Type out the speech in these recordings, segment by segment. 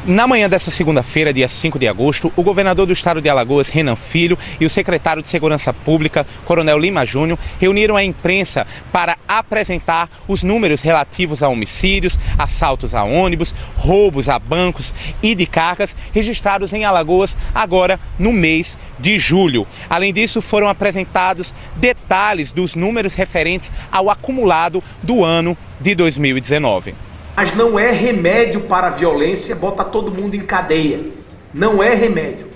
Na manhã desta segunda-feira, dia 5 de agosto, o governador do estado de Alagoas, Renan Filho, e o secretário de Segurança Pública, Coronel Lima Júnior, reuniram a imprensa para apresentar os números relativos a homicídios, assaltos a ônibus, roubos a bancos e de cargas registrados em Alagoas agora no mês de julho. Além disso, foram apresentados detalhes dos números referentes ao acumulado do ano de 2019. Mas não é remédio para a violência botar todo mundo em cadeia. Não é remédio.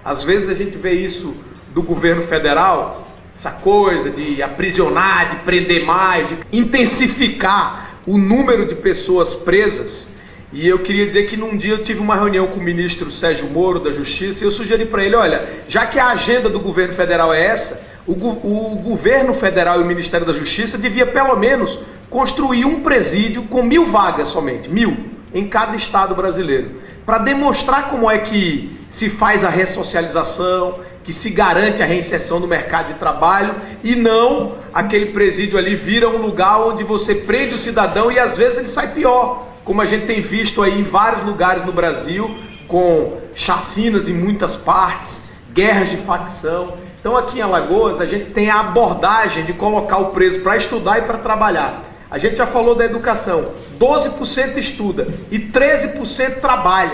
Às vezes a gente vê isso do governo federal, essa coisa de aprisionar, de prender mais, de intensificar o número de pessoas presas. E eu queria dizer que num dia eu tive uma reunião com o ministro Sérgio Moro da Justiça e eu sugeri para ele, olha, já que a agenda do governo federal é essa, o governo federal e o Ministério da Justiça devia pelo menos construir um presídio com 1000 vagas somente, 1000, em cada estado brasileiro, para demonstrar como é que se faz a ressocialização, que se garante a reinserção no mercado de trabalho e não aquele presídio ali vira um lugar onde você prende o cidadão e às vezes ele sai pior, como a gente tem visto aí em vários lugares no Brasil, com chacinas em muitas partes, guerras de facção. Então aqui em Alagoas a gente tem a abordagem de colocar o preso para estudar e para trabalhar. A gente já falou da educação, 12% estuda e 13% trabalha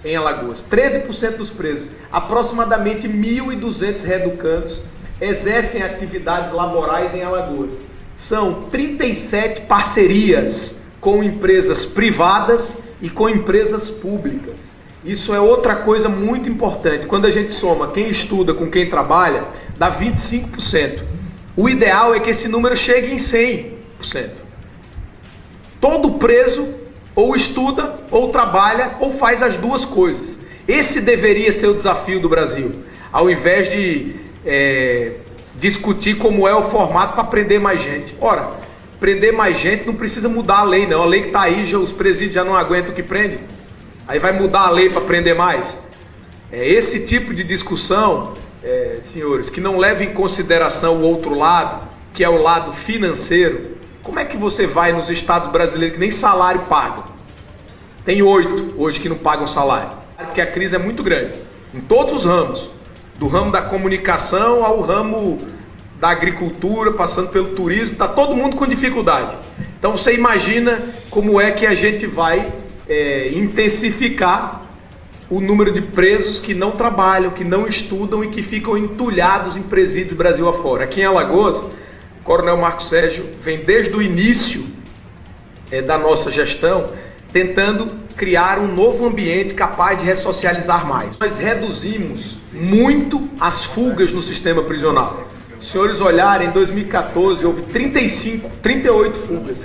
em Alagoas, 13% dos presos. Aproximadamente 1.200 reeducandos exercem atividades laborais em Alagoas. São 37 parcerias com empresas privadas e com empresas públicas. Isso é outra coisa muito importante. Quando a gente soma quem estuda com quem trabalha, dá 25%. O ideal é que esse número chegue em 100%. Todo preso ou estuda, ou trabalha, ou faz as duas coisas. Esse deveria ser o desafio do Brasil. Ao invés de discutir como é o formato para prender mais gente. Ora, prender mais gente não precisa mudar a lei, não. A lei que está aí, os presídios já não aguentam o que prende. Aí vai mudar a lei para prender mais? Esse tipo de discussão, senhores, que não leva em consideração o outro lado, que é o lado financeiro. Como é que você vai nos estados brasileiros que nem salário pagam? Tem 8 hoje que não pagam salário, porque a crise é muito grande, em todos os ramos, do ramo da comunicação ao ramo da agricultura, passando pelo turismo, está todo mundo com dificuldade. Então você imagina como é que a gente vai intensificar o número de presos que não trabalham, que não estudam e que ficam entulhados em presídios Brasil afora. Aqui em Alagoas, o Coronel Marcos Sérgio vem desde o início da nossa gestão tentando criar um novo ambiente capaz de ressocializar mais. Nós reduzimos muito as fugas no sistema prisional. Se os senhores olharem, em 2014 houve 38 fugas,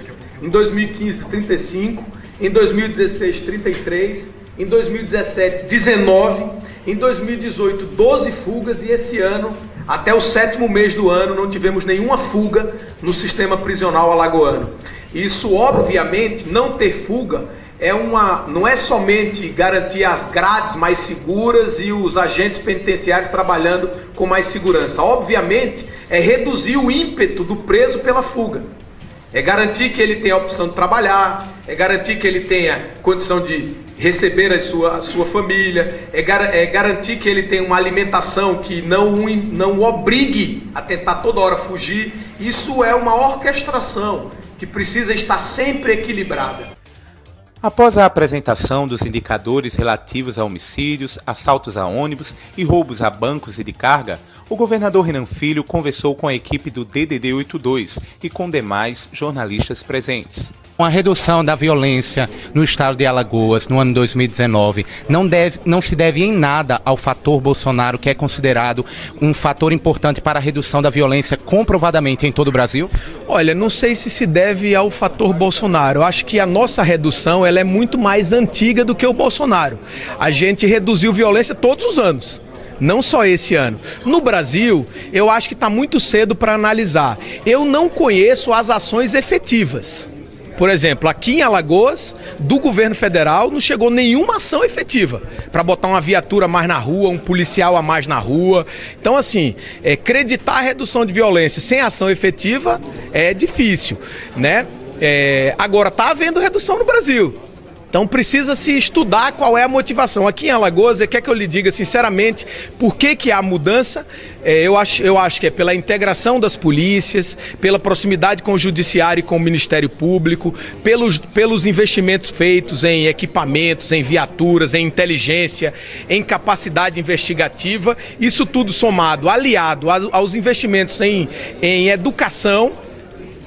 em 2015 35, em 2016 33, em 2017 19, em 2018 12 fugas e esse ano, até o 7º mês do ano, não tivemos nenhuma fuga no sistema prisional alagoano. Isso, obviamente, não ter fuga não é somente garantir as grades mais seguras e os agentes penitenciários trabalhando com mais segurança. Obviamente, é reduzir o ímpeto do preso pela fuga. É garantir que ele tenha a opção de trabalhar, é garantir que ele tenha condição de receber a sua família, é garantir que ele tenha uma alimentação que não o obrigue a tentar toda hora fugir. Isso é uma orquestração que precisa estar sempre equilibrada. Após a apresentação dos indicadores relativos a homicídios, assaltos a ônibus e roubos a bancos e de carga, o governador Renan Filho conversou com a equipe do DDD 82 e com demais jornalistas presentes. A redução da violência no estado de Alagoas no ano 2019 não se deve em nada ao fator Bolsonaro, que é considerado um fator importante para a redução da violência comprovadamente em todo o Brasil? Olha, não sei se deve ao fator Bolsonaro. Eu acho que a nossa redução ela é muito mais antiga do que o Bolsonaro. A gente reduziu violência todos os anos. Não só esse ano. No Brasil, eu acho que está muito cedo para analisar. Eu não conheço as ações efetivas. Por exemplo, aqui em Alagoas, do governo federal, não chegou nenhuma ação efetiva para botar uma viatura a mais na rua, um policial a mais na rua. Então, assim, acreditar a redução de violência sem ação efetiva é difícil, né? Agora, está havendo redução no Brasil. Então precisa se estudar qual é a motivação. Aqui em Alagoas, quer que eu lhe diga sinceramente por que há mudança? Eu acho que é pela integração das polícias, pela proximidade com o judiciário e com o Ministério Público, pelos investimentos feitos em equipamentos, em viaturas, em inteligência, em capacidade investigativa. Isso tudo somado, aliado aos investimentos em educação,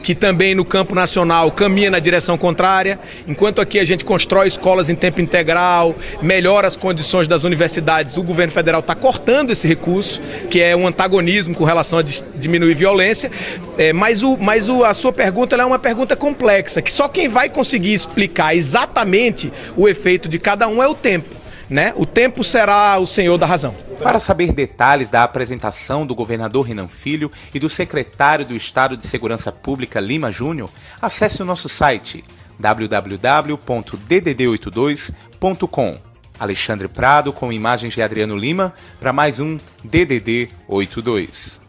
que também no campo nacional caminha na direção contrária. Enquanto aqui a gente constrói escolas em tempo integral, melhora as condições das universidades, o governo federal está cortando esse recurso, que é um antagonismo com relação a diminuir violência. Mas a sua pergunta é uma pergunta complexa, que só quem vai conseguir explicar exatamente o efeito de cada um é o tempo, né? O tempo será o senhor da razão. Para saber detalhes da apresentação do governador Renan Filho e do secretário do Estado de Segurança Pública, Lima Júnior, acesse o nosso site www.ddd82.com. Alexandre Prado com imagens de Adriano Lima para mais um DDD 82.